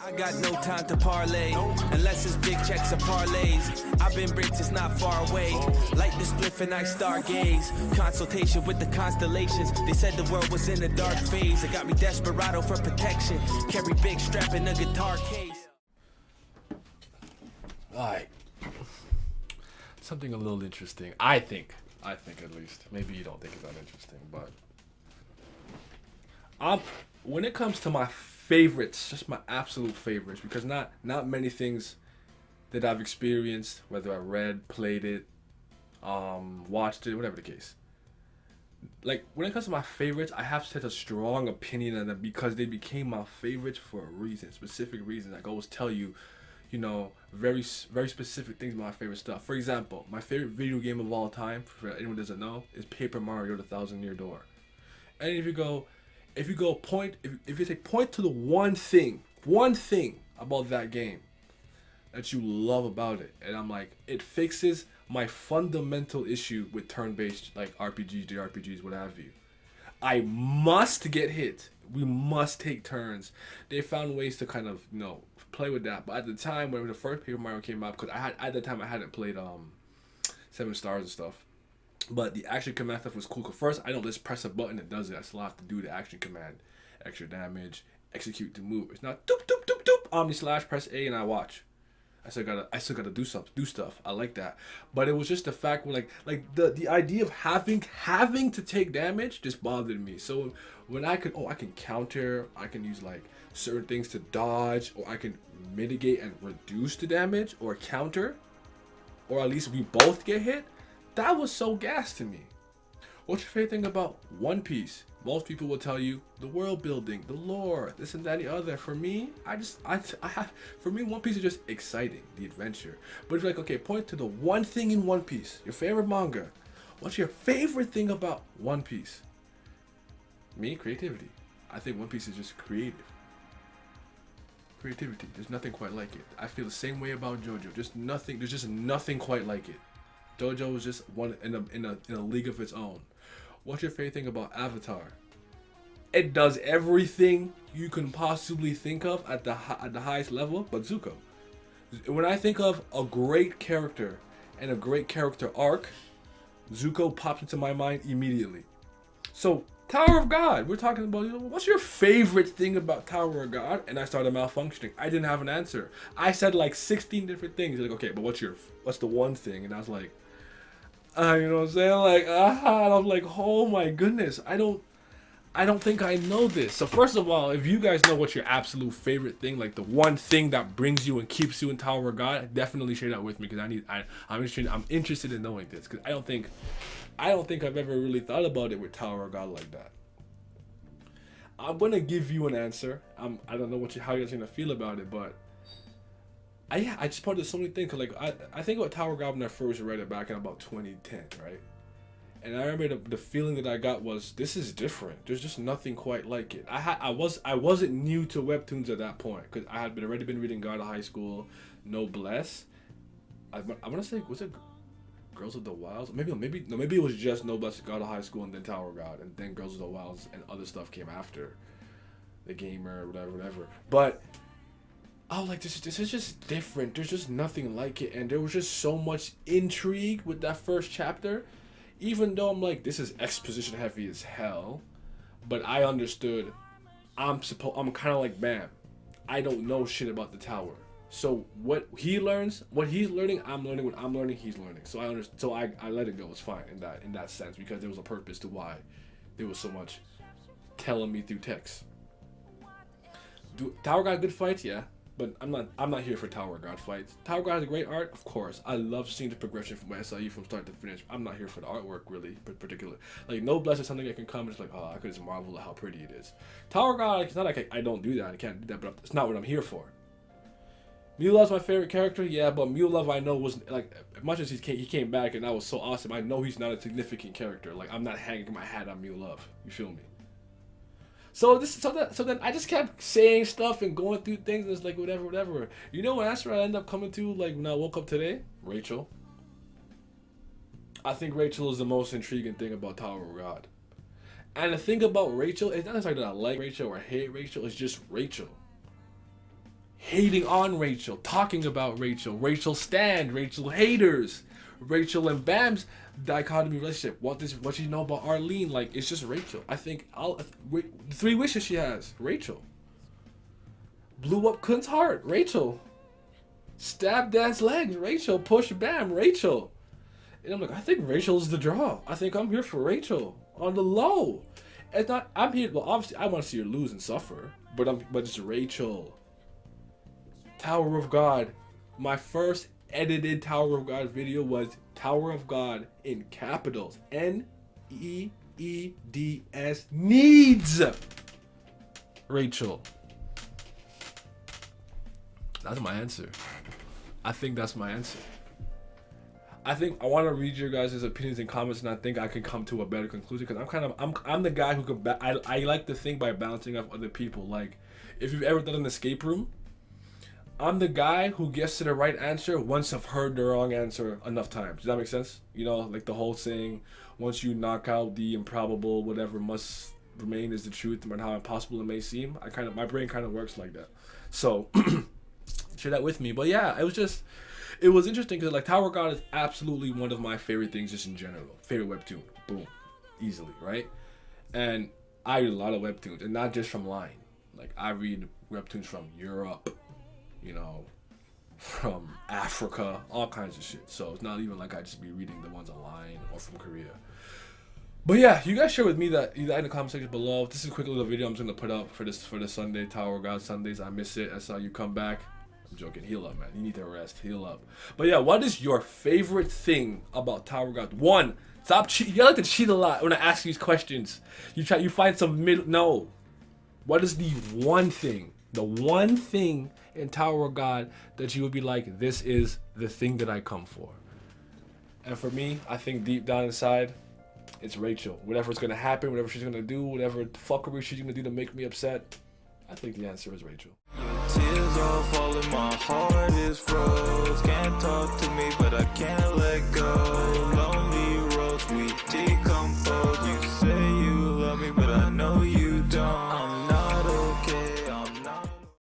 I got no time to parlay, unless it's big checks or parlays. I've been rich, it's not far away. Light the spliff and I stargaze. Consultation with the constellations. They said the world was in a dark phase. It got me desperado for protection. Carry big strap in a guitar case. Alright. Something a little interesting. I think at least. Maybe you don't think it's that interesting, but when it comes to my favorites, just my absolute favorites, because not many things that I've experienced, whether I read, played it, watched it, whatever the case. Like, when it comes to my favorites, I have such a strong opinion on them because they became my favorites for a reason, specific reasons. I always tell you, you know, very specific things about my favorite stuff. For example, my favorite video game of all time, for anyone who doesn't know, is Paper Mario: The Thousand-Year Door. And if you say point to the one thing about that game that you love about it, and I'm like, it fixes my fundamental issue with turn-based like RPGs, JRPGs, what have you. I must get hit. We must take turns. They found ways to kind of, you know, play with that. But at the time when the first Paper Mario came out, because at the time I hadn't played 7 Stars and stuff. But the action command stuff was cool. Cause first, I don't just press a button and it does it. I still have to do the action command. Extra damage, execute to move. It's not doop doop doop doop. Omni slash, press A and I watch. I still gotta do stuff. I like that. But it was just the fact where like the idea of having to take damage just bothered me. So when I can counter, I can use like certain things to dodge, or I can mitigate and reduce the damage, or counter, or at least we both get hit. That was so gas to me. What's your favorite thing about One Piece? Most people will tell you the world building, the lore, this and that and the other. For me, One Piece is just exciting, the adventure. But if you're like, okay, point to the one thing in One Piece, your favorite manga. What's your favorite thing about One Piece? Me, creativity. I think One Piece is just creative. Creativity. There's nothing quite like it. I feel the same way about JoJo. There's just nothing quite like it. JoJo is just one in a league of its own. What's your favorite thing about Avatar? It does everything you can possibly think of at the highest level, but Zuko. When I think of a great character and a great character arc, Zuko pops into my mind immediately. So, Tower of God, we're talking about, what's your favorite thing about Tower of God? And I started malfunctioning. I didn't have an answer. I said like 16 different things. Like, okay, but what's the one thing? And I was like, you know what I'm saying? Like, and I'm like, oh my goodness, I don't think I know this. So first of all, if you guys know what's your absolute favorite thing, like the one thing that brings you and keeps you in Tower of God, definitely share that with me, because I'm interested in knowing this, because I don't think I've ever really thought about it with Tower of God like that. I'm gonna give you an answer. I don't know how you're gonna feel about it, but I just part of so many things. Like I think about Tower of God when I first read it back in about 2010, right? And I remember the feeling that I got was, this is different. There's just nothing quite like it. I wasn't new to webtoons at that point, because I had already been reading God of High School, Noblesse. I want to say, was it Girls of the Wilds? Maybe it was just Noblesse, God of High School, and then Tower of God, and then Girls of the Wilds and other stuff came after. The Gamer, whatever. But I was like, this is just different. There's just nothing like it, and there was just so much intrigue with that first chapter. Even though I'm like, this is exposition heavy as hell, but I understood. I'm kind of like, man, I don't know shit about the tower. So what he's learning, I'm learning. What I'm learning, he's learning. So I understand. So I let it go. It's fine in that sense, because there was a purpose to why there was so much telling me through text. Tower got good fights, yeah. But I'm not here for Tower of God fights. Tower of God has a great art, of course. I love seeing the progression from SIU from start to finish. I'm not here for the artwork, really, particularly. Like, Noblesse is something that can come and it's like, oh, I could just marvel at how pretty it is. Tower of God, it's not like I don't do that. I can't do that, but it's not what I'm here for. Mulov's my favorite character, yeah, but Mulov I know was, like, as much as he came back and that was so awesome, I know he's not a significant character. Like, I'm not hanging my hat on Mulov. You feel me? So then I just kept saying stuff and going through things, and it's like, whatever. You know what answer I ended up coming to, like, when I woke up today? Rachel. I think Rachel is the most intriguing thing about Tower of God. And the thing about Rachel, it's not necessarily that I like Rachel or hate Rachel, it's just Rachel. hating on Rachel, talking about Rachel, Rachel stand, Rachel haters, Rachel and Bam's dichotomy relationship. What you know about Arlene? Like, it's just Rachel. I think the 3 wishes she has, Rachel. Blew up Kunt's heart, Rachel. Stabbed Dad's legs, Rachel. Push Bam, Rachel. And I'm like, I think Rachel's the draw. I think I'm here for Rachel on the low. It's not. I'm here. Well, obviously, I want to see her lose and suffer. But it's Rachel. Tower of God. My first edited Tower of God video was Tower of God in capitals. Needs. Needs. Rachel. That's my answer. I think that's my answer. I think I want to read your guys' opinions and comments, and I think I can come to a better conclusion because I'm the guy who could I like to think by bouncing off other people. Like, if you've ever done an escape room, I'm the guy who gets to the right answer once I've heard the wrong answer enough times. Does that make sense? You know, like the whole saying, once you knock out the improbable, whatever must remain is the truth, no matter how impossible it may seem. My brain kind of works like that. So share that with me. But yeah, it was interesting because like Tower of God is absolutely one of my favorite things just in general. Favorite webtoon. Boom. Easily, right? And I read a lot of webtoons, and not just from Line. Like, I read webtoons from Europe, you know, from Africa, all kinds of shit. So it's not even like I just be reading the ones online or from Korea. But yeah, you guys share with me that in the comment section below. This is a quick little video I'm just gonna put up for the Sunday Tower of God Sundays. I miss it. I saw you come back. I'm joking. Heal up, man. You need to rest. Heal up. But yeah, what is your favorite thing about Tower of God? 1, stop cheating. You like to cheat a lot when I ask these questions. You find some no. What is the one thing in Tower of God that you would be like, this is the thing that I come for? And for me, I think deep down inside, it's Rachel. Whatever's gonna happen, whatever she's gonna do, whatever fuckery she's gonna do to make me upset, I think the answer is Rachel. Tears all falling, my heart is froze. Can't talk to me, but I can't let go. Lonely